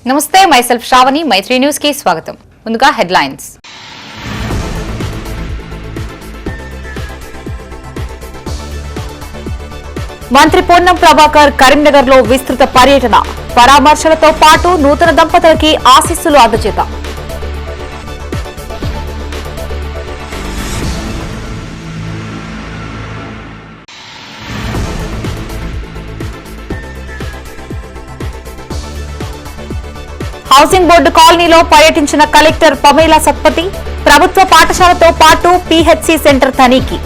నమస్తే మైసెల్ఫ్ శ్రావణి మైత్రి న్యూస్ కి స్వాగతం. ముందుగా హెడ్లైన్స్. మంత్రి పొన్నం ప్రభాకర్ కరీంనగర్ లో విస్తృత పర్యటన, పరామర్శలతో పాటు నూతన దంపతులకి ఆశీస్సులు అందజేత. హౌసింగ్ బోర్డు కాలనీలో పర్యటించిన కలెక్టర్ పమేలా సత్పతి, ప్రభుత్వ పాఠశాలతో పాటు పీహెచ్సీ సెంటర్ తనిఖీ.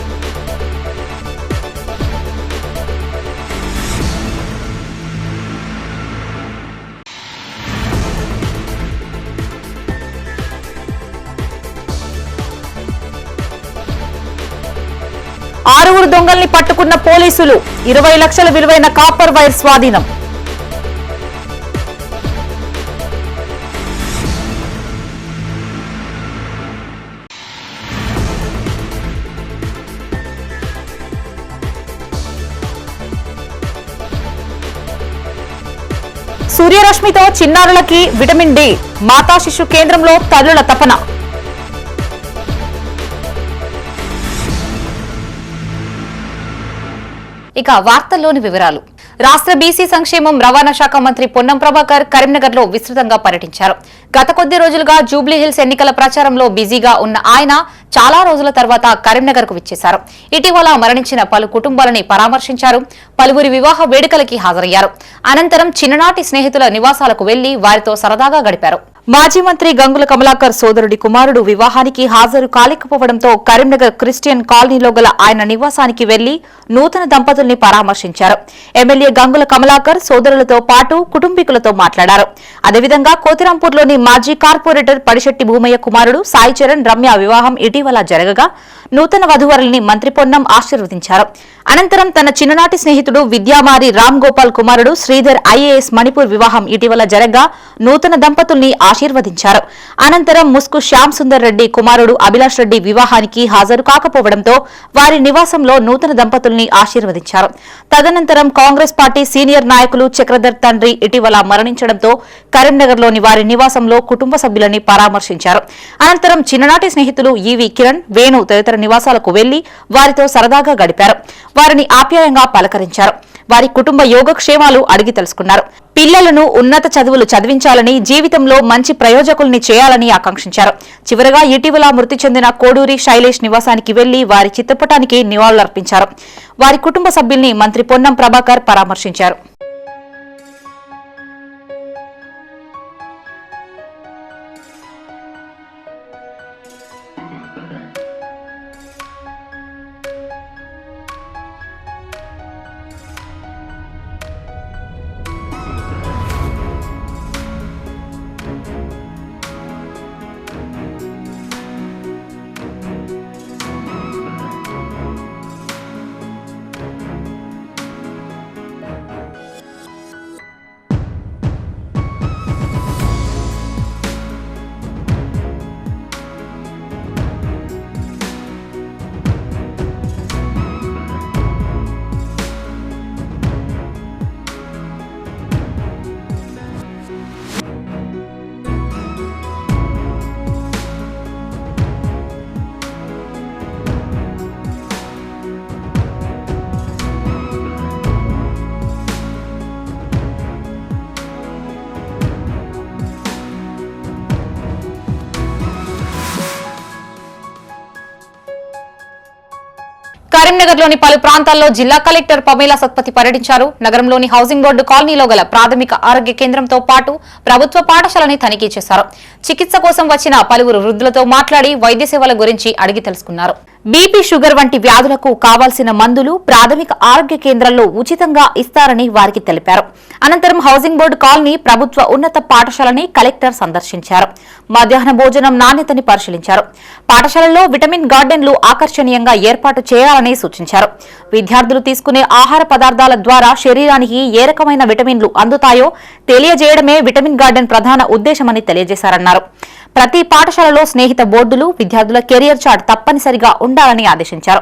ఆరుగురు దొంగల్ని పట్టుకున్న పోలీసులు, 20 లక్షల విలువైన కాపర్ వైర్ స్వాధీనం. సూర్యరశ్మితో చిన్నారులకి విటమిన్ డి, మాతా శిశు కేంద్రంలో తల్లుల తపన. ఇక వార్తల్లోని వివరాలు. రాష్ట్ర బీసీ సంక్షేమం రవాణా శాఖ మంత్రి పొన్నం ప్రభాకర్ కరీంనగర్ లో విస్తృతంగా పర్యటించారు. గత కొద్ది రోజులుగా జూబ్లీహిల్స్ ఎన్నికల ప్రచారంలో బిజీగా ఉన్న ఆయన చాలా రోజుల తర్వాత కరీంనగర్ కు విచ్చేశారు. ఇటీవల మరణించిన పలు కుటుంబాలని పరామర్శించారు. పలువురి వివాహ వేడుకలకి హాజరయ్యారు. అనంతరం చిన్ననాటి స్నేహితుల నివాసాలకు వెళ్లి వారితో సరదాగా గడిపారు. మాజీ మంత్రి గంగుల కమలాకర్ సోదరుడి కుమారుడు వివాహానికి హాజరు కాలేకపోవడంతో కరీంనగర్ క్రిస్టియన్ కాలనీలో గల ఆయన నివాసానికి వెళ్లి నూతన దంపతుల్ని పరామర్శించారు. ఎమ్మెల్యే గంగుల కమలాకర్ సోదరులతో పాటు కుటుంబీకులతో మాట్లాడారు. అదేవిధంగా కోతిరాంపూర్లోని మాజీ కార్పొరేటర్ పడిశెట్టి భూమయ్య కుమారుడు సాయి చరణ్ రమ్య వివాహం ఇటీవల జరగగా నూతన వధువరుల్ని మంత్రి పొన్నం ఆశీర్వదించారు. అనంతరం తన చిన్ననాటి స్నేహితుడు విద్యామారి రామ్ గోపాల్ కుమారుడు శ్రీధర్ ఐఏఎస్ మణిపూర్ వివాహం ఇటీవల జరగ్గా నూతన దంపతుల్ని ఆశీర్వదించారు. అనంతరం ముస్కు శ్యామ్ సుందర్ రెడ్డి కుమారుడు అభిలాష్ రెడ్డి వివాహానికి హాజరు కాకపోవడంతో వారి నివాసంలో నూతన దంపతుల్ని ఆశీర్వదించారు. తదనంతరం కాంగ్రెస్ పార్టీ సీనియర్ నాయకులు చక్రధర్ తండ్రి ఇటీవల మరణించడంతో కరీంనగర్లోని వారి నివాసంలో కుటుంబ సభ్యులని పరామర్శించారు. అనంతరం చిన్ననాటి స్నేహితులు ఈవి కిరణ్, వేణు తదితర నివాసాలకు వెళ్లి వారితో సరదాగా గడిపారు. వారిని ఆప్యాయంగా పలకరించారు. వారి కుటుంబ యోగక్షేమాలు అడిగి తెలుసుకున్నారు. పిల్లలను ఉన్నత చదువులు చదివించాలని, జీవితంలో మంచి ప్రయోజకుల్ని చేయాలని ఆకాంక్షించారు. చివరగా ఇటీవల మృతి చెందిన కోడూరి శైలేష్ నివాసానికి వెళ్లి వారి చిత్రపటానికి నివాళులర్పించారు. వారి కుటుంబ సభ్యుల్ని మంత్రి పొన్నం ప్రభాకర్ పరామర్శించారు. కరీంనగర్లోని పలు ప్రాంతాల్లో జిల్లా కలెక్టర్ పమేలా సత్పతి పర్యటించారు. నగరంలోని హౌసింగ్ బోర్డు కాలనీలో గల ప్రాథమిక ఆరోగ్య కేంద్రంతో పాటు ప్రభుత్వ పాఠశాలని తనిఖీ చేశారు. చికిత్స కోసం వచ్చిన పలువురు వృద్ధులతో మాట్లాడి వైద్య సేవల గురించి అడిగి తెలుసుకున్నారు. బీపీ, షుగర్ వంటి వ్యాధులకు కావాల్సిన మందులు ప్రాథమిక ఆరోగ్య కేంద్రాల్లో ఉచితంగా ఇస్తారని వారికి తెలిపారు. అనంతరం హౌసింగ్ బోర్డు కాలనీ ప్రభుత్వ ఉన్నత పాఠశాలని కలెక్టర్ సందర్శించారు. మధ్యాహ్న భోజనం నాణ్యతని పరిశీలించారు. పాఠశాలల్లో విటమిన్ గార్డెన్లు ఆకర్షణీయంగా ఏర్పాటు చేయాలని సూచించారు. విద్యార్థులు తీసుకునే ఆహార పదార్థాల ద్వారా శరీరానికి ఏ రకమైన విటమిన్లు అందుతాయో తెలియజేయడమే విటమిన్ గార్డెన్ ప్రధాన ఉద్దేశమని తెలియజేశారన్నారు. ప్రతి పాఠశాలలో స్నేహిత బోర్డులు, విద్యార్థుల కెరియర్ చార్ట్ తప్పనిసరిగా ఉండాలని ఆదేశించారు.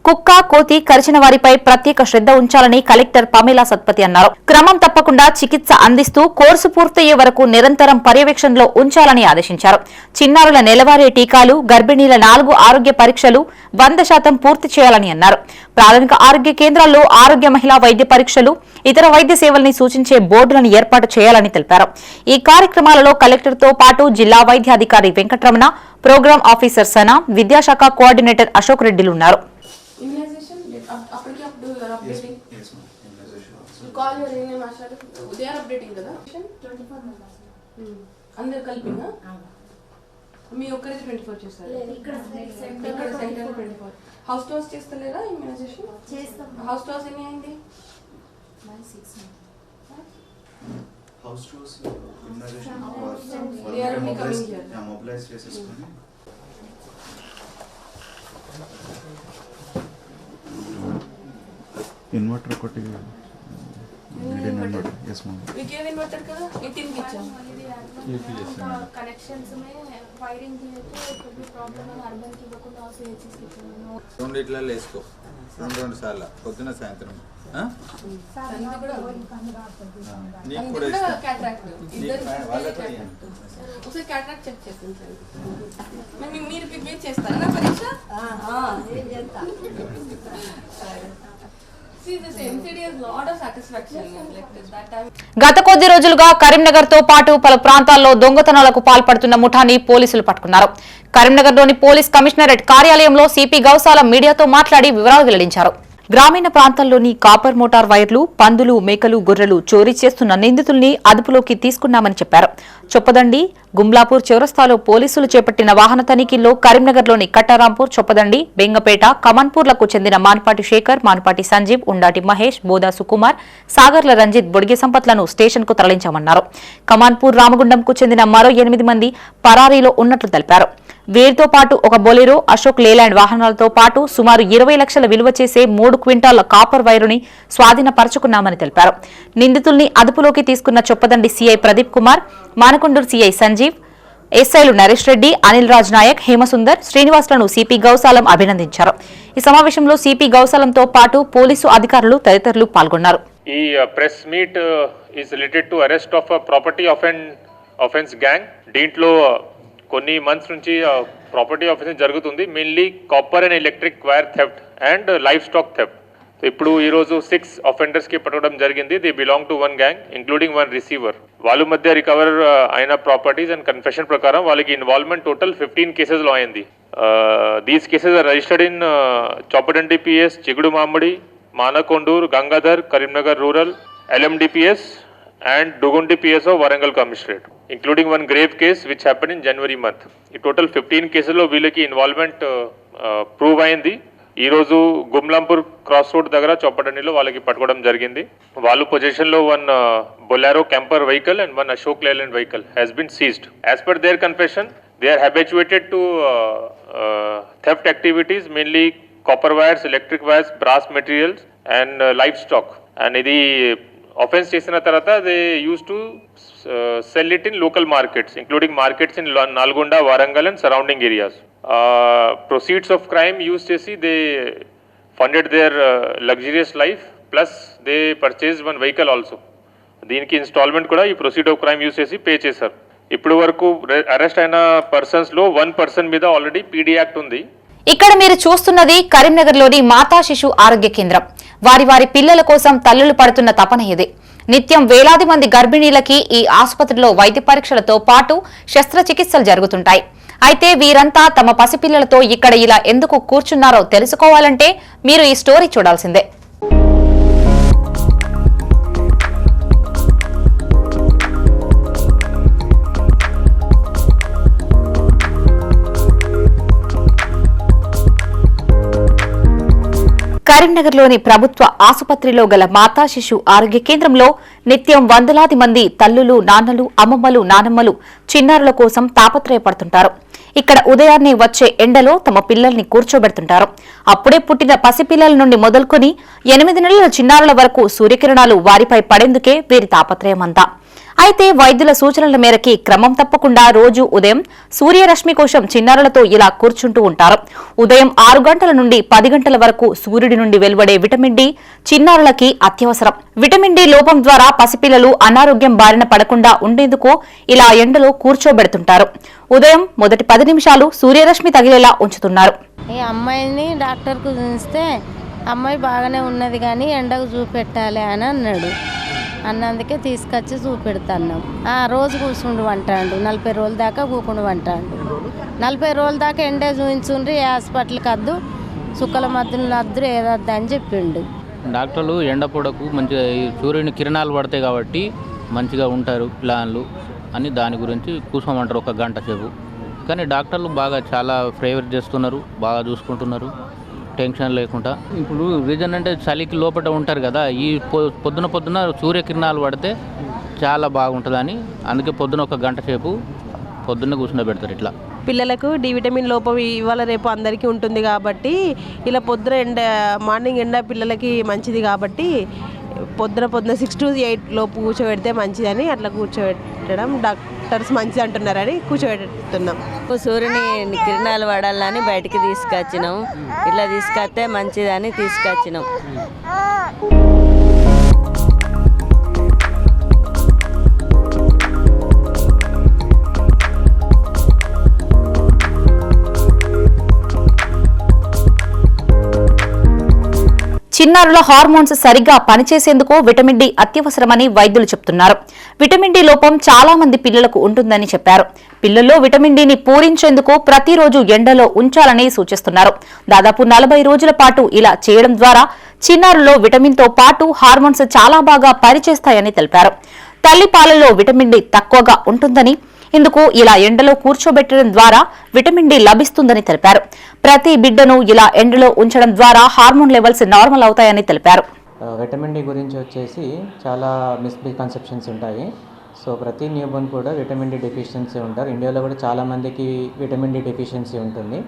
కుక్క కోతి కరిచిన వారిపై ప్రత్యేక శ్రద్ధ ఉంచాలని కలెక్టర్ పమేలా సత్పతి అన్నారు. క్రమం తప్పకుండా చికిత్స అందిస్తూ కోర్సు పూర్తయ్యే వరకు నిరంతరం పర్యవేక్షణలో ఉంచాలని ఆదేశించారు. చిన్నారుల నెలవారీ టీకాలు, గర్భిణీల 4 ఆరోగ్య పరీక్షలు 100% పూర్తి చేయాలని అన్నారు. ప్రాథమిక ఆరోగ్య కేంద్రాల్లో ఆరోగ్య మహిళా వైద్య పరీక్షలు, ఇతర వైద్య సేవల్ని సూచించే బోర్డులను ఏర్పాటు చేయాలని తెలిపారు. ఈ కార్యక్రమాలలో కలెక్టర్తో పాటు జిల్లా వైద్యాధికారి వెంకటరమణ, ప్రోగ్రామ్ ఆఫీసర్ సనా, విద్యాశాఖ కోఆర్డినేటర్ అశోక్ రెడ్డిలు ఉన్నారు. హౌస్ టోస్ చేస్తలేరా ఇమ్యునైజేషన్? హౌస్ టోస్ ఎన్ని అయింది? హౌస్ టోస్ ఇమ్యునైజేషన్ మొబిలైజ్ చేసేసుకొని ఇన్వర్టర్ ఒకటి ఇన్వర్టర్ కదా कनेक्शंस में वायरिंग की है तो कभी प्रॉब्लम है अर्बन की बकुंदा से ये चीज की రెండు ఇట్లలో వేసుకో రెండు సార్లు పొద్దున సాయంత్రం నీకు కూడా ఇస్తాను. ఒకసారి క్యాటరాక్ట్ చెక్ చేస్తాను. మీరు పిక్ చేస్తారా నా పరీక్ష? గత కొద్ది రోజులుగా కరీంనగర్ తో పాటు పలు ప్రాంతాల్లో దొంగతనాలకు పాల్పడుతున్న ముఠాని పోలీసులు పట్టుకున్నారు. కరీంనగర్లోని పోలీస్ కమిషనరేట్ కార్యాలయంలో సిపి గౌసాల మీడియాతో మాట్లాడి వివరాలు వెల్లడించారు. గ్రామీణ ప్రాంతాల్లోని కాపర్ మోటార్ వైర్లు, పందులు, మేకలు, గొర్రెలు చోరీ చేస్తున్న నిందితుల్ని అదుపులోకి తీసుకున్నామని చెప్పారు. చొప్పదండి, గుమ్లాపూర్ చౌరస్తాలో పోలీసులు చేపట్టిన వాహన తనిఖీల్లో కరీంనగర్లోని కట్టారాంపూర్, చొప్పదండి, బెంగపేట, కమన్పూర్లకు చెందిన మాన్పాటి శేఖర్, మాన్పాటి సంజీవ్, ఉండాటి మహేష్, బోదా సుకుమార్, సాగర్ల రంజిత్, బొడిగే సంపత్లను స్టేషన్కు తరలించామన్నారు. కమాన్పూర్ రామగుండంకు చెందిన మరో 8 మంది పరారీలో ఉన్నట్లు తెలిపారు. వీరితో పాటు ఒక బొలెరో, అశోక్ లేలాండ్ వాహనాలతో పాటు సుమారు 20 లక్షల విలువ చేసే 3 క్వింటాల కాపర్ వైరుని స్వాధీనపరుచుకున్నామని తెలిపారు. నిందితుల్ని అదుపులోకి తీసుకున్న చొప్పదండి సీఐ ప్రదీప్ కుమార్, మానకొండూరు సీఐ సంజీవ్, ఎస్ఐలు నరేష్ రెడ్డి, అనిల్ రాజ్ నాయక్, హేమసుందర్, శ్రీనివాసులను సిపి గౌసాలం అభినందించారు. ఈ సమావేశంలో సిపి గౌసాలంతో పాటు పోలీసు అధికారులు తదితరులు పాల్గొన్నారు. ఈ press meet is related to arrest of property offence gang. దీంట్లో కొన్ని మంత్స్ నుంచి ప్రాపర్టీ ఆఫెన్స్ జరుగుతుంది. Mainly copper and electric wire theft and life stock theft. ఇప్పుడు ఈరోజు 6 అఫెండర్స్కి పట్టడం జరిగింది. They belong to 1 gang including 1 receiver. వాళ్ళ మధ్య రికవర్ అయిన ప్రాపర్టీస్ అండ్ కన్ఫెషన్ ప్రకారం వాళ్ళకి ఇన్వాల్వ్మెంట్ టోటల్ 15 కేసెస్లో అయింది. These cases are registered in Choppadandi PS, Chigurumamidi, Manakondur, Gangadhara, Karimnagar rural, LMDPS and Dugundi PSO Warangal Commissionerate, including 1 grave case which happened in January month. ఈ total 15 కేసుల్లో వీళ్ళకి ఇన్వాల్వ్మెంట్ ప్రూవ్ అయింది. ఈరోజు గుమ్లాంపూర్ క్రాస్ రోడ్ దగ్గర చొప్పదండిలో వాళ్ళకి పట్టుకోవడం జరిగింది. వాళ్ళ పొజిషన్లో 1 Bolero camper vehicle and 1 Ashok Leyland vehicle has been seized. As per their confession, they are habituated to theft activities, mainly copper wires, electric wires, brass materials and livestock. And ఇది offense చేసిన తర్వాత they use to sell it in local markets including markets in Nalgonda, Warangal and surrounding areas. Proceeds of crime use చేసి they funded their luxurious life plus they purchase 1 vehicle also. దీనికి installment కూడా ఈ proceed of crime use చేసి pay చేశారు. ఇప్పుడు వరకు arrest అయిన పర్సన్స్లో 1 పర్సన్ మీద ఆల్రెడీ పీడీ యాక్ట్ ఉంది. ఇక్కడ మీరు చూస్తున్నది కరీంనగర్లోని మాతా శిశు ఆరోగ్య కేంద్రం. వారి పిల్లల కోసం తల్లులు పడుతున్న తపన ఇదే. నిత్యం వేలాది మంది గర్భిణీలకి ఈ ఆసుపత్రిలో వైద్య పరీక్షలతో పాటు శస్త్రచికిత్సలు జరుగుతుంటాయి. అయితే వీరంతా తమ పసిపిల్లలతో ఇక్కడ ఇలా ఎందుకు కూర్చున్నారో తెలుసుకోవాలంటే మీరు ఈ స్టోరీ చూడాల్సిందే. కరీంనగర్లోని ప్రభుత్వ ఆసుపత్రిలో గల మాతా శిశు ఆరోగ్య కేంద్రంలో నిత్యం వందలాది మంది తల్లులు, నాన్నలు, అమ్మమ్మలు, నానమ్మలు చిన్నారుల కోసం తాపత్రయపడుతుంటారు. ఇక్కడ ఉదయాన్నే వచ్చే ఎండలో తమ పిల్లల్ని కూర్చోబెడుతుంటారు. అప్పుడే పుట్టిన పసిపిల్లల నుండి మొదలుకొని 8 నెలల చిన్నారుల వరకు సూర్యకిరణాలు వారిపై పడేందుకే వీరి తాపత్రయమంతా. అయితే వైద్యుల సూచనల మేరకి క్రమం తప్పకుండా రోజు ఉదయం సూర్యరశ్మి కోసం చిన్నారులతో ఇలా కూర్చుంటూ ఉంటారు. ఉదయం 6 గంటల నుండి 10 గంటల వరకు సూర్యుడి నుండి వెలువడే విటమిన్ డి చిన్నారులకి అత్యవసరం. విటమిన్ డి లోపం ద్వారా పసిపిల్లలు అనారోగ్యం బారిన పడకుండా ఉండేందుకు ఇలా ఎండలో కూర్చోబెడుతుంటారు. ఉదయం మొదటి 10 నిమిషాలు సూర్యరశ్మి తగిలేలా ఉంచుతున్నారు. ఈ అమ్మాయిని డాక్టర్కు చూస్తే అమ్మాయి బాగానే ఉన్నది కానీ ఎండకు చూపెట్టాలి అని అన్నాడు. అన్నందుకే తీసుకొచ్చి చూపెడుతున్నాం. రోజు కూర్చుండు అంటాడు, 40 రోజుల దాకా కూకుండు అంటాడు. 40 రోజుల దాకా ఎండే చూపించుండ్రి, ఏ హాస్పిటల్కి వద్దు, చుక్కల మధ్యలో వద్దు, ఏదద్దు అని చెప్పిండు. డాక్టర్లు ఎండ పొడకు మంచిగా సూర్యుని కిరణాలు పడతాయి కాబట్టి మంచిగా ఉంటారు ప్లాన్లు అని దాని గురించి కూర్చోమంటారు 1 గంట సేపు. కానీ డాక్టర్లు బాగా చాలా ఫేవర్ చేస్తున్నారు, బాగా చూసుకుంటున్నారు, టెన్షన్ లేకుండా. ఇప్పుడు రీజన్ అంటే చలికి లోపల ఉంటారు కదా, ఈ పొద్దున సూర్యకిరణాలు పడితే చాలా బాగుంటుందని అందుకే పొద్దున 1 గంట సేపు పొద్దున్న కూర్చుండబెడతారు. ఇట్లా పిల్లలకు డి విటమిన్ లోపం ఇవాళ రేపు అందరికీ ఉంటుంది కాబట్టి ఇలా పొద్దున మార్నింగ్ ఎండ పిల్లలకి మంచిది కాబట్టి పొద్దున 6 to 8 లోపు కూర్చోబెడితే మంచిదని అట్లా కూర్చోబెట్టడం డాక్టర్స్ మంచిది అంటున్నారని కూర్చోబెడుతున్నాం. సూర్యుని కిరణాలు పడాలని బయటికి తీసుకొచ్చినాం. ఇట్లా తీసుకొస్తే మంచిదని తీసుకొచ్చినాం. చిన్నారుల హార్మోన్స్ సరిగ్గా పనిచేసేందుకు విటమిన్ డి అత్యవసరమని వైద్యులు చెబుతున్నారు. విటమిన్ డి లోపం చాలా మంది పిల్లలకు ఉంటుందని చెప్పారు. పిల్లల్లో విటమిన్ డిని పూరించేందుకు ప్రతిరోజు ఎండలో ఉంచాలని సూచిస్తున్నారు. దాదాపు 40 రోజుల పాటు ఇలా చేయడం ద్వారా చిన్నారుల్లో విటమిన్ తో పాటు హార్మోన్స్ చాలా బాగా పనిచేస్తాయని తెలిపారు. తల్లి పాలలో విటమిన్ డి తక్కువగా ఉంటుందని, ఇందుకు ఇలా ఎండలో కూర్చోబెట్టడం ద్వారా విటమిన్ డి లభిస్తుందని తెలిపారు. ప్రతి బిడ్డను ఇలా ఎండలో ఉంచడం ద్వారా హార్మోన్ లెవెల్స్ నార్మల్ అవుతాయని తెలిపారు. విటమిన్ డి గురించి వచ్చేసి చాలా మిస్కన్సెప్షన్స్ ఉంటాయి. సో ప్రతి న్యూబోర్న్ కూడా విటమిన్ డి డెఫిషియన్సీ ఉంటారు. ఇండియాలో కూడా చాలామందికి విటమిన్ డి డెఫిషియన్సీ ఉంటుంది.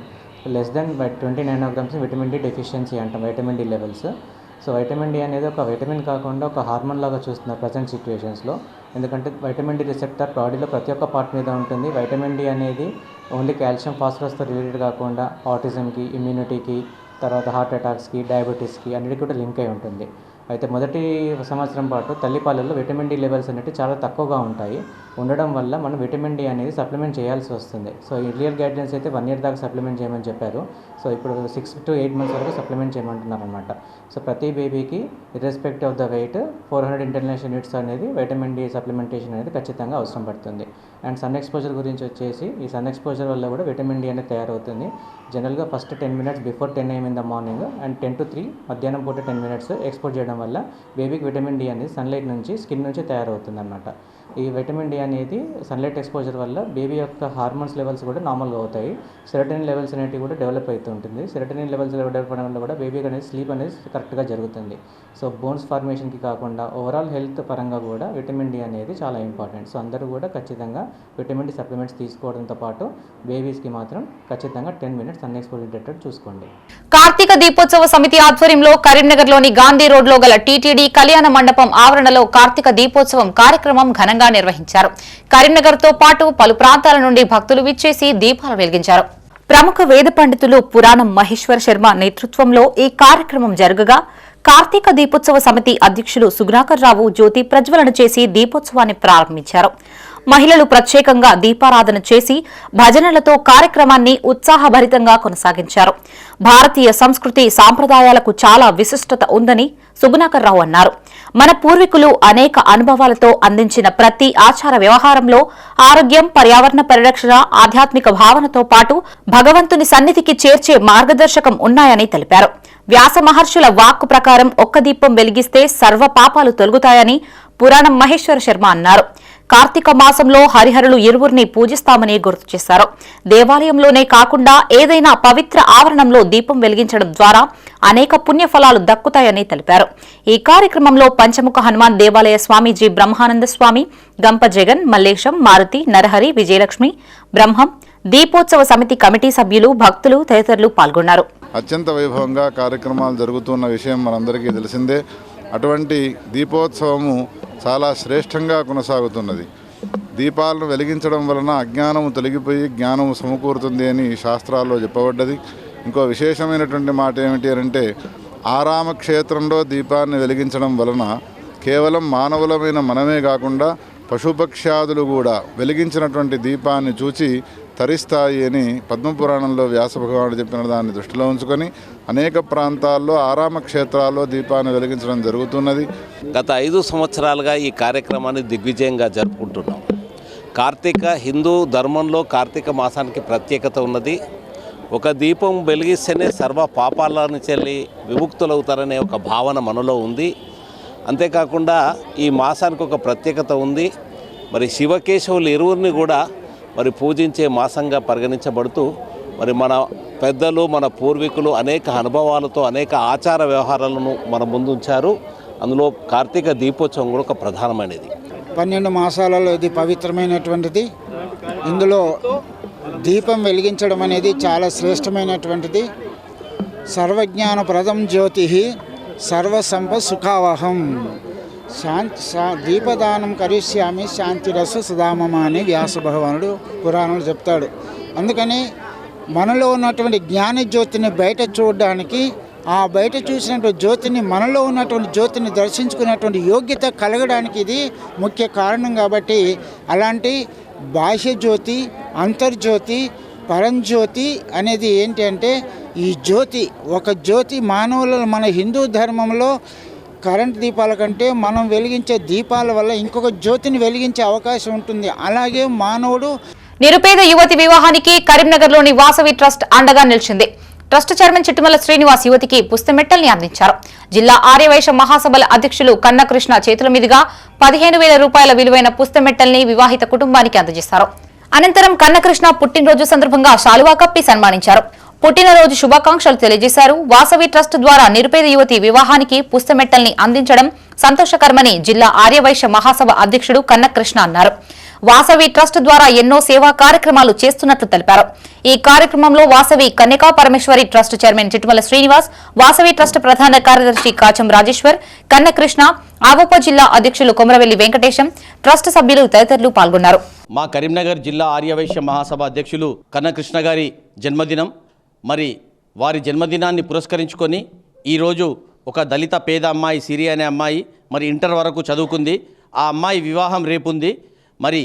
Less than 20 nanograms vitamin D deficiency అంటాం, vitamin D levels. So vitamin D అనేది ఒక విటమిన్ కాకుండా ఒక హార్మోన్ లాగా చూస్తున్నారు ప్రజెంట్ సిచ్యువేషన్స్లో. ఎందుకంటే వైటమిన్ డి రిసెప్టర్ బాడీలో ప్రతి ఒక్క పార్ట్ మీద ఉంటుంది. వైటమిన్ డి అనేది ఓన్లీ కాల్షియం ఫాస్ఫరస్తో రిలేటెడ్ కాకుండా ఆటిజంకి, ఇమ్యూనిటీకి, తర్వాత హార్ట్ అటాక్స్కి, డయాబెటీస్కి అన్నిటికీ కూడా లింక్ అయి ఉంటుంది. అయితే మొదటి సంవత్సరం పాటు తల్లిపాలలో విటమిన్ డి లెవెల్స్ అనేవి చాలా తక్కువగా ఉంటాయి. ఉండడం వల్ల మనం విటమిన్ డి అనేది సప్లిమెంట్ చేయాల్సి వస్తుంది. సో ఎర్లియర్ గైడెన్స్ అయితే 1 year దాకా సప్లిమెంట్ చేయమని చెప్పారు. సో ఇప్పుడు 6 to 8 months వరకు సప్లిమెంట్ చేయమంటున్నారు అనమాట. సో ప్రతి బేబీకి irrespective of the weight 400 international units అనేది విటమిన్ డి సప్లిమెంటేషన్ అనేది ఖచ్చితంగా అవసరం పడుతుంది. అండ్ సన్ ఎక్స్పోజర్ గురించి వచ్చేసి ఈ సన్ ఎక్స్పోజర్ వల్ల కూడా విటమిన్ డి అనేది తయారవుతుంది. జనరల్గా first 10 minutes before 10 AM in the morning and 10 to 3 మధ్యాహ్నం పూట 10 minutes ఎక్స్పోజ్ చేయడం వల్ల బేబీకి విటమిన్ డి అనేది సన్లైట్ నుంచి, స్కిన్ నుంచి తయారవుతుంది అన్నమాట. ఈ విటమిన్ డి అనేది సన్లైట్ ఎక్స్పోజర్ వల్ల బేబీ యొక్క హార్మోన్స్ లెవెల్స్ కూడా నార్మల్గా అవుతాయి. సెరటోనిన్ లెవెల్స్ అనేవి కూడా డెవలప్ అవుతూ ఉంటుంది. సెరటోనిన్ లెవెల్స్ డెవలప్ అవడం వల్ల కూడా బేబీకి అనేది స్లీప్ అనేది కరెక్ట్గా జరుగుతుంది. సో బోన్స్ ఫార్మేషన్కి కాకుండా ఓవరాల్ హెల్త్ పరంగా కూడా విటమిన్ డి అనేది చాలా ఇంపార్టెంట్. సో అందరూ కూడా ఖచ్చితంగా విటమిన్ డి సప్లిమెంట్స్ తీసుకోవడంతో పాటు బేబీస్కి మాత్రం ఖచ్చితంగా 10 minutes సన్ ఎక్స్పోజర్ చూసుకోండి. కార్తీక దీపోత్సవ సమితి ఆధ్వర్యంలో కరీంనగర్లోని గాంధీ రోడ్లో గల టీటీడీ కళ్యాణ మండపం ఆవరణలో కార్తీక దీపోత్సవం కార్యక్రమం ఘనంగా నిర్వహించారు. కరీంనగర్తో పాటు పలు ప్రాంతాల నుండి భక్తులు విచ్చేసి దీపాలు వెలిగించారు. ప్రముఖ వేద పండితులు పురాణం మహేశ్వర శర్మ నేతృత్వంలో ఈ కార్యక్రమం జరగగా కార్తీక దీపోత్సవ సమితి అధ్యక్షులు సుగుణాకర్ రావు జ్యోతి ప్రజ్వలన చేసి దీపోత్సవాన్ని ప్రారంభించారు. మహిళలు ప్రత్యేకంగా దీపారాధన చేసి భజనలతో కార్యక్రమాన్ని ఉత్సాహభరితంగా కొనసాగించారు. భారతీయ సంస్కృతి సాంప్రదాయాలకు చాలా విశిష్టత ఉందని సుగుణాకర్ రావు అన్నారు. మన పూర్వీకులు అనేక అనుభవాలతో అందించిన ప్రతి ఆచార వ్యవహారంలో ఆరోగ్యం, పర్యావరణ పరిరక్షణ, ఆధ్యాత్మిక భావనతో పాటు భగవంతుని సన్నిధికి చేర్చే మార్గదర్శకం ఉన్నాయని తెలిపారు. వ్యాస మహర్షుల వాక్కు ప్రకారం ఒక్క దీపం వెలిగిస్తే సర్వ పాపాలు తొలగుతాయని పురాణం మహేశ్వర శర్మ అన్నారు. కార్తీక మాసంలో హరిహరులు ఇరువురిని పూజిస్తామని గుర్తు చేశారు. దేవాలయంలోనే కాకుండా ఏదైనా పవిత్ర ఆవరణంలో దీపం వెలిగించడం ద్వారా అనేక పుణ్యఫలాలు దక్కుతాయని తెలిపారు. ఈ కార్యక్రమంలో పంచముఖ హనుమాన్ దేవాలయ స్వామీజీ బ్రహ్మానంద స్వామి, గంప జగన్, మల్లేశం, మారుతి, నరహరి, విజయలక్ష్మి, బ్రహ్మం, దీపోత్సవ సమితి కమిటీ సభ్యులు, భక్తులు తదితరులు పాల్గొన్నారు. అత్యంత వైభవంగా కార్యక్రమాలు జరుగుతున్న విషయం మనందరికీ తెలిసిందే. అటువంటి దీపోత్సవము చాలా శ్రేష్టంగా కొనసాగుతున్నది. దీపాలను వెలిగించడం వలన అజ్ఞానము తొలగిపోయి జ్ఞానము సమకూరుతుంది అని శాస్త్రాల్లో చెప్పబడ్డది. ఇంకో విశేషమైనటువంటి మాట ఏమిటి అంటే, ఆరామ క్షేత్రంలో దీపాన్ని వెలిగించడం వలన కేవలం మానవులమైన మనమే కాకుండా పశుపక్ష్యాదులు కూడా వెలిగించినటువంటి దీపాన్ని చూచి తరిస్తాయి అని పద్మపురాణంలో వ్యాస భగవానుడు చెప్పిన దాన్ని దృష్టిలో ఉంచుకొని అనేక ప్రాంతాల్లో ఆరామ క్షేత్రాల్లో దీపాన్ని వెలిగించడం జరుగుతున్నది. గత 5 సంవత్సరాలుగా ఈ కార్యక్రమాన్ని దిగ్విజయంగా జరుపుకుంటున్నాం. కార్తీక హిందూ ధర్మంలో కార్తీక మాసానికి ప్రత్యేకత ఉన్నది. ఒక దీపం వెలిగిస్తేనే సర్వ పాపాల నుంచి విముక్తులవుతారనే ఒక భావన మనలో ఉంది. అంతేకాకుండా ఈ మాసానికి ఒక ప్రత్యేకత ఉంది. మరి శివకేశవులు ఇరువురిని కూడా మరి పూజించే మాసంగా పరిగణించబడుతూ మరి మన పెద్దలు మన పూర్వీకులు అనేక అనుభవాలతో అనేక ఆచార వ్యవహారాలను మన ముందుంచారు. అందులో కార్తీక దీపోత్సవం కూడా ఒక ప్రధానమైనది. 12 మాసాలలో ఇది పవిత్రమైనటువంటిది. ఇందులో దీపం వెలిగించడం అనేది చాలా శ్రేష్టమైనటువంటిది. సర్వజ్ఞానప్రదం జ్యోతి సర్వసంప సుఖావహం దీపదానం కరిష్యామి శాంతిరస సుధామమ అని వ్యాస భగవానుడు పురాణంలో చెప్తాడు. అందుకని మనలో ఉన్నటువంటి జ్ఞాన జ్యోతిని బయట చూడడానికి, ఆ బయట చూసినటువంటి జ్యోతిని మనలో ఉన్నటువంటి జ్యోతిని దర్శించుకునేటువంటి యోగ్యత కలగడానికి ఇది ముఖ్య కారణం. కాబట్టి అలాంటి బాహ్య జ్యోతి, అంతర్జ్యోతి, పరంజ్యోతి అనేది ఏంటి అంటే ఈ జ్యోతి ఒక జ్యోతి మానవుల మన హిందూ ధర్మంలో కరెంట్ దీపాల కంటే మనం వెలిగించే దీపాల వల్ల ఇంకొక జ్యోతిని వెలిగించే అవకాశం ఉంటుంది. అలాగే మానవుడు నిరుపేద యువతి వివాహానికి కరీంనగర్లోని వాసవి ట్రస్ట్ అండగా నిలిచింది. ట్రస్ట్ చైర్మన్ చిట్టుమల శ్రీనివాస్ యువతికి పుస్తమెట్టల్ని అందించారు. జిల్లా ఆర్యవైశ్య మహాసభల అధ్యక్షులు కన్నకృష్ణ చేతుల మీదుగా 15,000 రూపాయల విలువైన పుస్తమెట్టల్ని వివాహిత కుటుంబానికి అందజేశారు. అనంతరం కన్నకృష్ణ పుట్టినరోజు సందర్భంగా శాలువా కప్పి సన్మానించారు. పుట్టినరోజు శుభాకాంక్షలు తెలియజేశారు. వాసవి ట్రస్ట్ ద్వారా నిరుపేద యువతి వివాహానికి పుస్తమెట్టల్ని అందించడం సంతోషకరమని జిల్లా ఆర్యవైశ్య మహాసభ అధ్యక్షుడు కన్నకృష్ణ అన్నారు. వాసవి ట్రస్ట్ ద్వారా ఎన్నో సేవా కార్యక్రమాలు చేస్తున్నట్లు తెలిపారు. ఈ కార్యక్రమంలో Vasavi Kanyaka Parameshwari Trust chairman Chittumala Srinivas, Vasavi Trust ప్రధాన కార్యదర్శి కాచం రాజేశ్వర్, కన్నకృష్ణ, ఆవోప జిల్లా అధ్యక్షులు కొమరవెల్లి వెంకటేశం, ట్రస్ట్ సభ్యులు తదితరులు పాల్గొన్నారు. మా కరీంనగర్ జిల్లా ఆర్యవైశ్య మహాసభ అధ్యక్షులు కన్నకృష్ణ గారి జన్మదినం. మరి వారి జన్మదినాన్ని పురస్కరించుకొని ఈరోజు ఒక దళిత పేద అమ్మాయి సిరి అనే అమ్మాయి మరి ఇంటర్ వరకు చదువుకుంది. ఆ అమ్మాయి వివాహం రేపుంది. మరి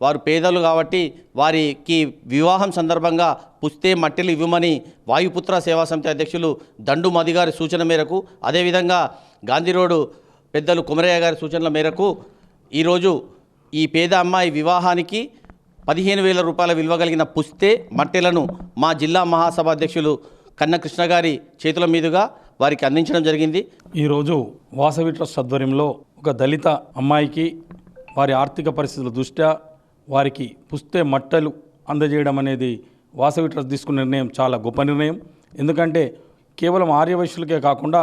వారు పేదలు కాబట్టి వారికి వివాహం సందర్భంగా పుస్తే మట్టెలు ఇవ్వమని వాయుపుత్ర సేవా సమితి అధ్యక్షులు దండు మది గారి సూచన మేరకు, అదేవిధంగా గాంధీ రోడ్డు పెద్దలు కొమరయ్య గారి సూచనల మేరకు ఈరోజు ఈ పేద అమ్మాయి వివాహానికి 15,000 రూపాయల విలువ కలిగిన పుస్తే మట్టెలను మా జిల్లా మహాసభ అధ్యక్షులు కన్నకృష్ణ గారి చేతుల మీదుగా వారికి అందించడం జరిగింది. ఈరోజు వాసవి ట్రస్ట్ ఆధ్వర్యంలో ఒక దళిత అమ్మాయికి వారి ఆర్థిక పరిస్థితుల దృష్ట్యా వారికి పుస్తే మట్టెలు అందజేయడం అనేది వాసవి ట్రస్ట్ తీసుకున్న నిర్ణయం చాలా గొప్ప నిర్ణయం. ఎందుకంటే కేవలం ఆర్యవైశ్యులకే కాకుండా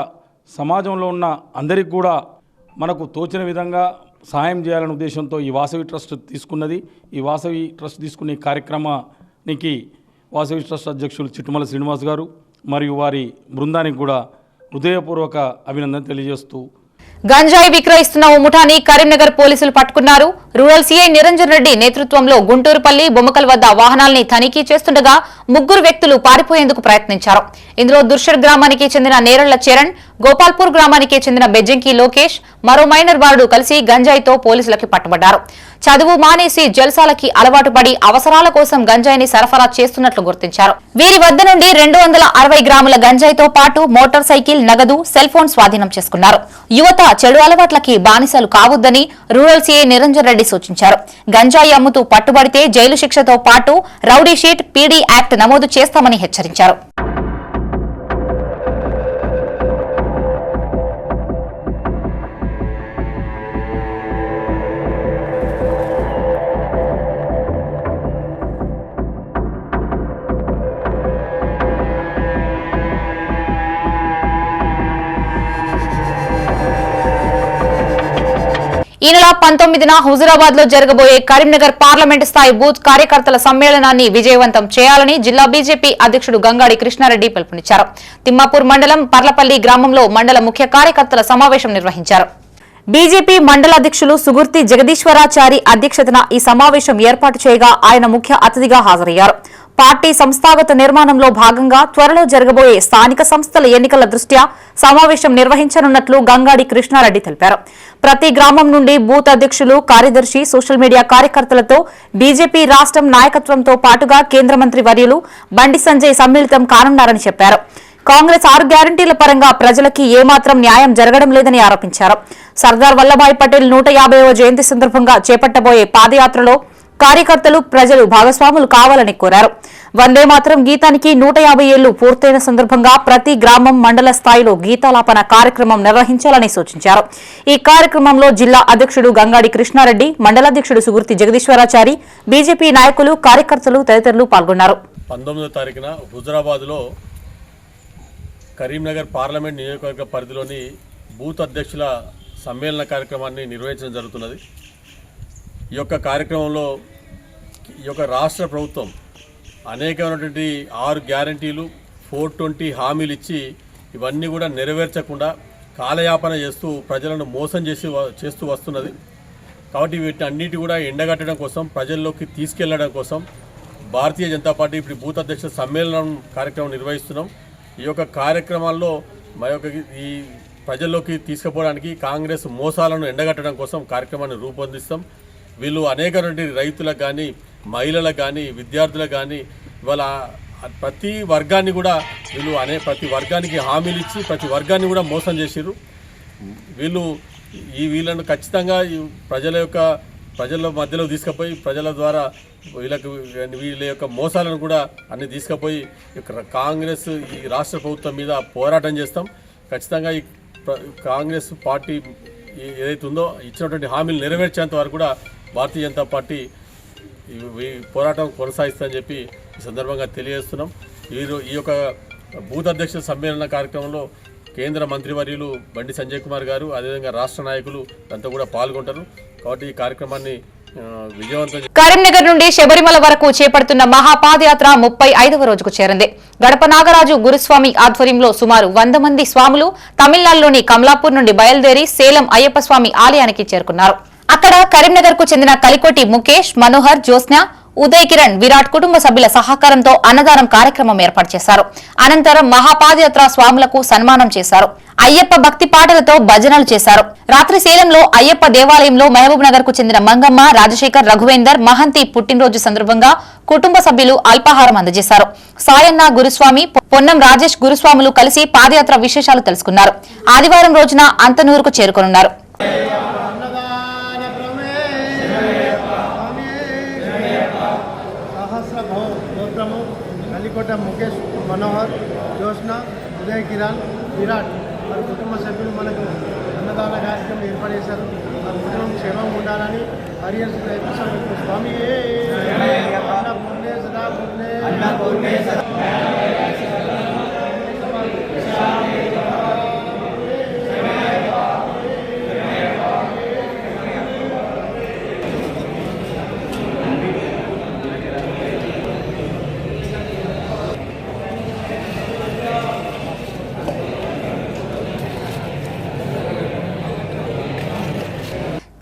సమాజంలో ఉన్న అందరికీ కూడా మనకు తోచిన విధంగా సహాయం చేయాలనే ఉద్దేశంతో ఈ వాసవి ట్రస్ట్ తీసుకున్నది. ఈ వాసవి ట్రస్ట్ తీసుకునే కార్యక్రమానికి వాసవి ట్రస్ట్ అధ్యక్షులు చిట్టుమల శ్రీనివాస్ గారు మరియు వారి బృందానికి కూడా హృదయపూర్వక అభినందన తెలియజేస్తూ, గంజాయి విక్రయిస్తున్న ఓ ముఠాని కరీంనగర్ పోలీసులు పట్టుకున్నారు. రూరల్ సీఐ నిరంజన్ రెడ్డి నేతృత్వంలో గుంటూరుపల్లి బొమ్మకల్ వద్ద వాహనాల్ని తనిఖీ చేస్తుండగా 3 వ్యక్తులు పారిపోయేందుకు ప్రయత్నించారు. ఇందులో దుర్షడ్ గ్రామానికి చెందిన నేరళ్ల చరణ్, గోపాల్పూర్ గ్రామానికి చెందిన బెజ్జంకి లోకేష్, మరో మైనర్ బాలుడు కలిసి గంజాయితో పోలీసులకి పట్టుబడ్డారు. చదువు మానేసి జల్సాలకి అలవాటు పడి అవసరాల కోసం గంజాయిని సరఫరా చేస్తున్నట్లు గుర్తించారు. వీరి వద్ద నుండి 260 గ్రాముల గంజాయితో పాటు మోటార్ సైకిల్, నగదు, సెల్ ఫోన్ స్వాధీనం చేసుకున్నారు. యువత చెడు అలవాట్లకి బానిసలు కావద్దని రూరల్ సీఐ నిరంజన్ రెడ్డి సూచించారు. గంజాయి అమ్ముతూ పట్టుబడితే జైలు శిక్షతో పాటు రౌడీ షీట్, పీడీ యాక్ట్ నమోదు చేస్తామని హెచ్చరించారు. ఈ నెల 19న హుజురాబాద్ లో జరగబోయే కరీంనగర్ పార్లమెంట్ స్థాయి బూత్ కార్యకర్తల సమ్మేళనాన్ని విజయవంతం చేయాలని జిల్లా బీజేపీ అధ్యక్షుడు గంగాడి కృష్ణారెడ్డి పిలుపునిచ్చారు. తిమ్మాపూర్ మండలం పర్లపల్లి గ్రామంలో మండల ముఖ్య కార్యకర్తల సమావేశం నిర్వహించారు. బీజేపీ మండల అధ్యక్షులు సుగుర్తి జగదీశ్వరాచారి అధ్యక్షతన ఈ సమావేశం ఏర్పాటు చేయగా ఆయన ముఖ్య అతిథిగా హాజరయ్యారు. పార్టీ సంస్థాగత నిర్మాణంలో భాగంగా త్వరలో జరగబోయే స్థానిక సంస్థల ఎన్నికల దృష్ట్యా సమావేశం నిర్వహించనున్నట్లు గంగాడి కృష్ణారెడ్డి తెలిపారు. ప్రతి గ్రామం నుండి బూత్ అధ్యక్షులు, కార్యదర్శి, సోషల్ మీడియా కార్యకర్తలతో బీజేపీ రాష్ట్రం నాయకత్వంతో పాటుగా కేంద్ర మంత్రి వర్యులు బండి సంజయ్ సమ్మిళితం కానున్నారని చెప్పారు. కాంగ్రెస్ 6 గ్యారంటీల పరంగా ప్రజలకి ఏమాత్రం న్యాయం జరగడం లేదని ఆరోపించారు. సర్దార్ వల్లభాయ్ పటేల్ 150వ జయంతి సందర్భంగా చేపట్టబోయే పాదయాత్రలో కార్యకర్తలు, ప్రజలు భాగస్వాములు కావాలని కోరారు. వందే మాతరం గీతానికి 150 ఏళ్లు పూర్తయిన సందర్భంగా ప్రతి గ్రామం, మండల స్థాయిలో గీతాలాపన కార్యక్రమం నిర్వహించాలని సూచించారు. ఈ కార్యక్రమంలో జిల్లా అధ్యక్షుడు గంగాడి కృష్ణారెడ్డి, మండలాధ్యక్షుడు సుగుర్తి జగదీశ్వరాచారి, బీజేపీ నాయకులు, కార్యకర్తలు తదితరులు పాల్గొన్నారు. 19వ తారీఖున హుజరాబాద్లో కరీంనగర్ పార్లమెంట్ నియోజకవర్గ పరిధిలోని బూత్ అధ్యక్షుల సమ్మేళన కార్యక్రమాన్ని నిర్వహించడం జరుగుతున్నది. ఈ యొక్క కార్యక్రమంలో ఈ యొక్క రాష్ట్ర ప్రభుత్వం అనేకమైనటువంటి 6 గ్యారంటీలు, 420 హామీలు ఇచ్చి ఇవన్నీ కూడా నెరవేర్చకుండా కాలయాపన చేస్తూ ప్రజలను మోసం చేస్తూ వస్తున్నది. కాబట్టి వీటిని అన్నిటి కూడా ఎండగట్టడం కోసం, ప్రజల్లోకి తీసుకెళ్లడం కోసం భారతీయ జనతా పార్టీ ఇప్పుడు బూత్ అధ్యక్షుల సమ్మేళనం కార్యక్రమం నిర్వహిస్తున్నాం. ఈ యొక్క కార్యక్రమాల్లో మా యొక్క ఈ ప్రజల్లోకి తీసుకుపోవడానికి కాంగ్రెస్ మోసాలను ఎండగట్టడం కోసం కార్యక్రమాన్ని రూపొందిస్తాం. వీళ్ళు అనేకటువంటి రైతులకు కానీ, మహిళలకు కానీ, విద్యార్థులకు కానీ ఇవాళ ప్రతి వర్గాన్ని కూడా వీళ్ళు ప్రతి వర్గానికి హామీలు ఇచ్చి ప్రతి వర్గాన్ని కూడా మోసం చేసిర్రు. వీళ్ళను ఖచ్చితంగా ప్రజల మధ్యలో తీసుకుపోయి ప్రజల ద్వారా వీళ్ళ యొక్క మోసాలను కూడా అన్ని తీసుకుపోయి కాంగ్రెస్ ఈ రాష్ట్ర ప్రభుత్వం మీద పోరాటం చేస్తాం. ఖచ్చితంగా ఈ కాంగ్రెస్ పార్టీ ఏదైతే ఉందో ఇచ్చినటువంటి హామీలు నెరవేర్చేంత వరకు కూడా భారతీయ జనతా పార్టీ ఈ పోరాటం కొనసాగిస్తుందని చెప్పి ఈ సందర్భంగా తెలియజేస్తున్నాం. ఈ యొక్క బూత్ అధ్యక్షుల సమ్మేళన కార్యక్రమంలో కేంద్ర మంత్రివర్యులు బండి సంజయ్ కుమార్ గారు, అదేవిధంగా రాష్ట్ర నాయకులు అంతా కూడా పాల్గొంటారు. కాబట్టి ఈ కార్యక్రమాన్ని విజయవంతం. కరీంనగర్ నుండి శబరిమల వరకు చేపడుతున్న మహాపాదయాత్ర 35వ రోజుకు చేరింది. గడప నాగరాజు గురుస్వామి ఆధ్వర్యంలో సుమారు 100 మంది స్వాములు తమిళనాడులోని కమలాపూర్ నుండి బయలుదేరి సేలం అయ్యప్ప స్వామి ఆలయానికి చేరుకున్నారు. అక్కడ కరీంనగర్ కు చెందిన కలికోటి ముఖేష్, మనోహర్, జ్యోత్స్న, ఉదయ్ కిరణ్, విరాట్ కుటుంబ సభ్యుల సహకారంతో అన్నదానం కార్యక్రమం ఏర్పాటు చేశారు. అనంతరం మహాపాదయాత్ర స్వాములకు సన్మానం చేశారు. అయ్యప్ప భక్తి పాటలతో భజనలు చేశారు. రాత్రి సేలంలో అయ్యప్ప దేవాలయంలో మహబూబ్ నగర్ కు చెందిన మంగమ్మ, రాజశేఖర్, రఘువేందర్, మహంతి పుట్టినరోజు సందర్భంగా కుటుంబ సభ్యులు అల్పాహారం అందజేశారు. సాయన్న గురుస్వామి, పొన్నం రాజేష్ గురుస్వాములు కలిసి పాదయాత్ర విశేషాలు తెలుసుకున్నారు. ఆదివారం రోజున అంతనూరుకు చేరుకోనున్నారు. ముఖేష్, మనోహర్, జ్యోత్స్న, ఉదయ్ కిరణ్, విరాట్ వారి కుటుంబ సభ్యులు మనకు అన్నదాన కార్యక్రమం ఏర్పాటు చేశారు. ఆ కుటుంబం క్షేమంగా ఉండాలని స్వామి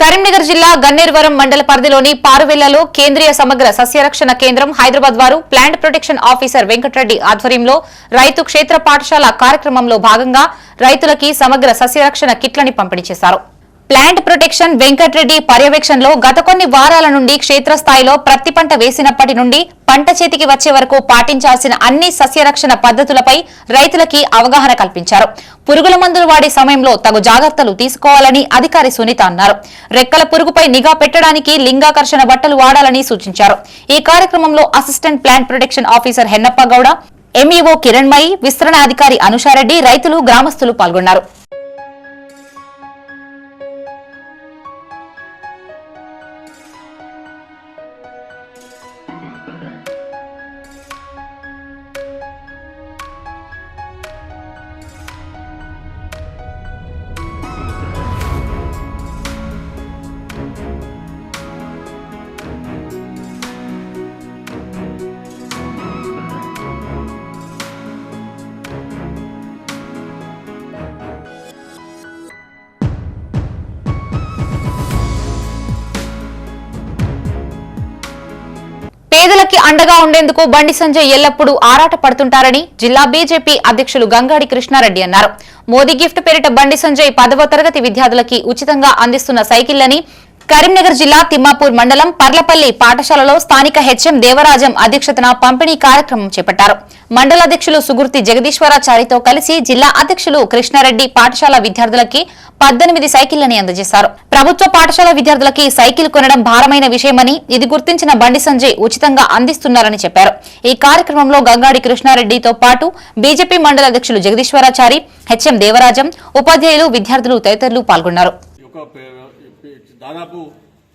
కరీంనగర్ జిల్లా గన్నేరువరం మండల పరిధిలోని పారువెల్లలో కేంద్రీయ సమగ్ర సస్యరక్షణ కేంద్రం హైదరాబాద్ వారు ప్లాంట్ ప్రొటెక్షన్ ఆఫీసర్ వెంకటరెడ్డి ఆధ్వర్యంలో రైతు క్షేత్ర పాఠశాల కార్యక్రమంలో భాగంగా రైతులకి సమగ్ర సస్యరక్షణ కిట్లని పంపిణీ చేశారు. ప్లాంట్ ప్రొటెక్షన్ వెంకటరెడ్డి పర్యవేక్షణలో గత కొన్ని వారాల నుండి క్షేత్రస్థాయిలో ప్రతి పంట వేసినప్పటి నుండి పంట చేతికి వచ్చే వరకు పాటించాల్సిన అన్ని సస్యరక్షణ పద్ధతులపై రైతులకి అవగాహన కల్పించారు. పురుగుల మందులు వాడే సమయంలో తగు జాగ్రత్తలు తీసుకోవాలని అధికారి సునీత అన్నారు. రెక్కల పురుగుపై నిఘా పెట్టడానికి లింగాకర్షణ బట్టలు వాడాలని సూచించారు. ఈ కార్యక్రమంలో assistant plant protection officer హెన్నప్ప Gowda, MEO Kiranmayi, విస్తరణ అధికారి అనుషారెడ్డి, రైతులు, గ్రామస్తులు పాల్గొన్నారు. పేదలకి అండగా ఉండేందుకు బండి సంజయ్ ఎల్లప్పుడూ ఆరాట పడుతుంటారని జిల్లా బీజేపీ అధ్యక్షులు గంగాడి కృష్ణారెడ్డి అన్నారు. మోదీ గిఫ్ట్ పేరిట బండి సంజయ్ 10వ తరగతి విద్యార్థులకి ఉచితంగా అందిస్తున్న సైకిళ్లని కరీంనగర్ జిల్లా తిమ్మాపూర్ మండలం పర్లపల్లి పాఠశాలలో స్థానిక హెచ్ఎం దేవరాజం అధ్యక్షతన పంపిణీ కార్యక్రమం చేపట్టారు. మండల అధ్యక్షులు సుగుర్తి జగదీశ్వరాచారితో కలిసి జిల్లా అధ్యక్షులు కృష్ణారెడ్డి పాఠశాల విద్యార్థులకి 18 సైకిళ్లని అందజేశారు. ప్రభుత్వ పాఠశాల విద్యార్థులకి సైకిల్ కొనడం భారమైన విషయమని ఇది గుర్తించిన బండి సంజయ్ ఉచితంగా అందిస్తున్నారని చెప్పారు. ఈ కార్యక్రమంలో గంగాడి కృష్ణారెడ్డితో పాటు బీజేపీ మండల అధ్యక్షులు జగదీశ్వరాచారి, హెచ్ఎం దేవరాజం, ఉపాధ్యాయులు, విద్యార్థులు తదితరులు పాల్గొన్నారు. దాదాపు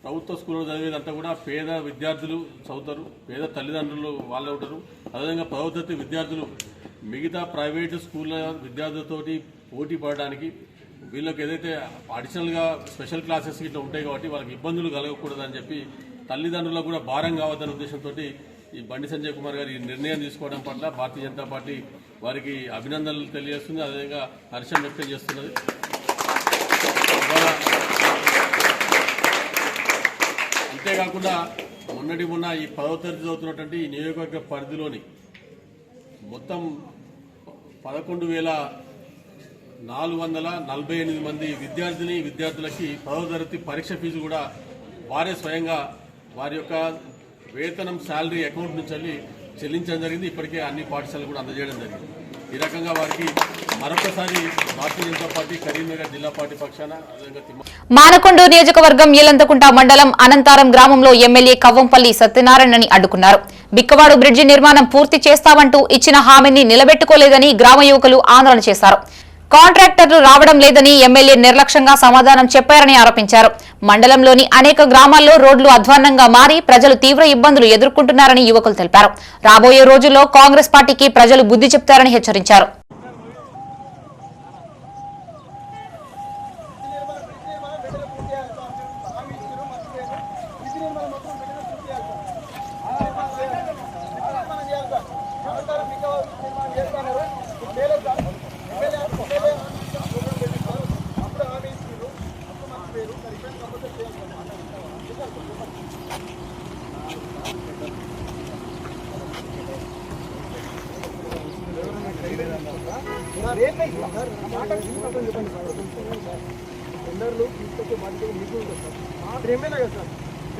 ప్రభుత్వ స్కూల్లో చదివేదంతా కూడా పేద విద్యార్థులు చదువుతారు, పేద తల్లిదండ్రులు వాళ్ళు ఉంటారు. అదేవిధంగా 10వ తరగతి విద్యార్థులు మిగతా ప్రైవేటు స్కూళ్ళ విద్యార్థులతోటి పోటీ పడడానికి వీళ్ళకి ఏదైతే అడిషనల్గా స్పెషల్ క్లాసెస్ ఇట్లా ఉంటాయి కాబట్టి వాళ్ళకి ఇబ్బందులు కలగకూడదని చెప్పి తల్లిదండ్రులకు కూడా భారం కావద్దనే ఉద్దేశంతో ఈ బండి సంజయ్ కుమార్ గారు ఈ నిర్ణయం తీసుకోవడం పట్ల భారతీయ జనతా పార్టీ వారికి అభినందనలు తెలియజేస్తుంది, అదేవిధంగా హర్షం వ్యక్తం చేస్తున్నది. అంతేకాకుండా మొన్న ఈ 10వ తరగతి చదువుతున్నటువంటి ఈ నియోజకవర్గ పరిధిలోని మొత్తం 11,448 మంది విద్యార్థులకి 10వ తరగతి పరీక్ష ఫీజు కూడా వారే స్వయంగా వారి యొక్క వేతనం శాలరీ అకౌంట్ నుంచి చెల్లించడం జరిగింది. ఇప్పటికే అన్ని పాఠశాలలు కూడా అందజేయడం జరిగింది. ఈ రకంగా వారికి మరొకసారి భారతీయ జనతా పార్టీ కరీంనగర్ జిల్లా పార్టీ పక్షాన మానకొండ నియోజకవర్గం ఏలంతకుంట మండలం అనంతారం గ్రామంలో ఎమ్మెల్యే కవ్వంపల్లి సత్యనారాయణని అడ్డుకున్నారు. బిక్కవాడు బ్రిడ్జి నిర్మాణం పూర్తి చేస్తామంటూ ఇచ్చిన హామీని నిలబెట్టుకోలేదని గ్రామ యువకులు ఆందోళన చేశారు. కాంట్రాక్టర్లు రావడం లేదని ఎమ్మెల్యే నిర్లక్ష్యంగా సమాధానం చెప్పారని ఆరోపించారు. మండలంలోని అనేక గ్రామాల్లో రోడ్లు అధ్వాన్నంగా మారి ప్రజలు తీవ్ర ఇబ్బందులు ఎదుర్కొంటున్నారని యువకులు తెలిపారు. రాబోయే రోజుల్లో కాంగ్రెస్ పార్టీకి ప్రజలు బుద్ధి చెప్తారని హెచ్చరించారు.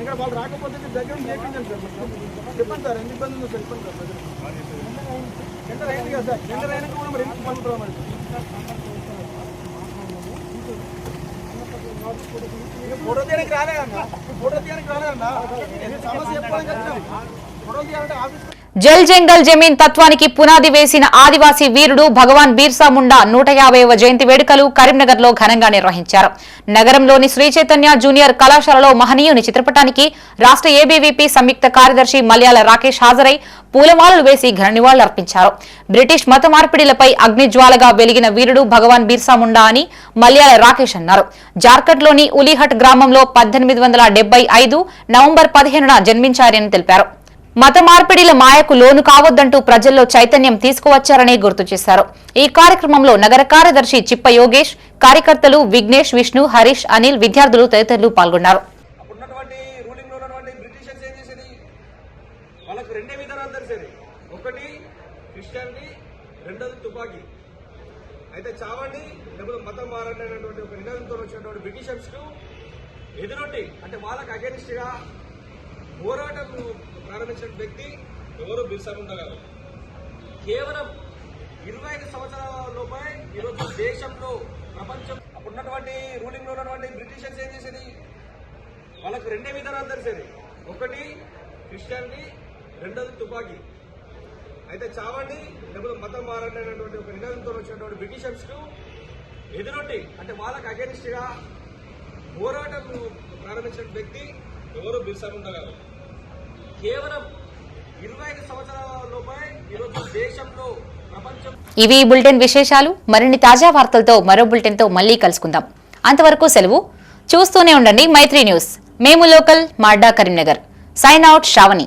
ఇంకా వాళ్ళు రాకపోతే దగ్గర చేయించండి సార్, చెప్పండి సార్ ఎన్ని ఇబ్బంది ఉందో సార్, చెప్పండి సార్. ఎంత అయింది కదా సార్, ఎంత అయినాక కూడా మరి ఎందుకు పనులు రావాలి ఫోటో తీయడానికి రాలేదన్నా, ఫోటో తీయడానికి రాలేదన్నా, సమస్య చెప్పడానికి వచ్చినాం. ఫోటో తీయాలంటే ఆఫీస్ జల్ జంగల్ జమీన్ తత్వానికి పునాది వేసిన ఆదివాసీ వీరుడు భగవాన్ బీర్సా ముండా 150వ జయంతి వేడుకలు కరీంనగర్ లో ఘనంగా నిర్వహించారు. నగరంలోని శ్రీ చైతన్య జూనియర్ కళాశాలలో మహనీయుని చిత్రపటానికి రాష్ట్ర ఏబీవీపీ సంయుక్త కార్యదర్శి మల్యాల రాకేష్ హాజరై పూలమాలలు వేసి ఘన నివాళులర్పించారు. బ్రిటిష్ మత మార్పిడిలపై అగ్నిజ్వాలగా వెలిగిన వీరుడు భగవాన్ బీర్సా ముండా అని మల్యాల రాకేష్ అన్నారు. జార్ఖండ్లోని ఉలీహట్ గ్రామంలో 1875 నవంబర్ 15న జన్మించారని తెలిపారు. మత మార్పిడిల మాయకు లోను కావద్దంటూ ప్రజల్లో చైతన్యం తీసుకువచ్చారని గుర్తు చేశారు. ఈ కార్యక్రమంలో నగర కార్యదర్శి చిప్ప యోగేష్, కార్యకర్తలు విఘ్నేష్, విష్ణు, హరీష్, అనిల్, విద్యార్థులు తదితరులు పాల్గొన్నారు. మతం మారనేటువంటి ఒక నినాదంతో వచ్చినటువంటి బ్రిటిషర్స్ కు ఎదురొట్టి అంటే వాళ్ళకి అగేనిస్ట్ గా పోరాటం ప్రారంభించిన వ్యక్తి ఎవరు బిర్సా ముండా గారు. కేవలం 25 సంవత్సరాల లోపే ఈరోజు దేశంలో ప్రపంచం అప్పుడున్నటువంటి రూలింగ్ లో ఉన్నటువంటి బ్రిటిషర్స్ ఏం చేసేది, వాళ్ళకు 2 విధానాలు తెలిసేది. ఒకటి క్రిస్టియానిటీ, రెండోది తుపాకీ. అయితే చావండి లేకపోతే మతం మారనేటువంటి ఒక నినాదంతో వచ్చినటువంటి బ్రిటిషర్స్ కు ఎదురొట్టి అంటే వాళ్ళకి అగేనిస్ట్ గా పోరాటం ప్రారంభించిన వ్యక్తి ఎవరు బిర్సా ముండా గారు. కేవలం 25 సంవత్సరాల లోపే ఈరోజు దేశంలో ప్రపంచం. ఇవి బులెటిన్ విశేషాలు. మరిన్ని తాజా వార్తలతో మరో బులెటిన్ తో మళ్ళీ కలుసుకుందాం. అంతవరకు సెలవు. చూస్తూనే ఉండండి మైత్రి న్యూస్. మేము లోకల్, మాడ్డా, కరీంనగర్. Sign out Shravani.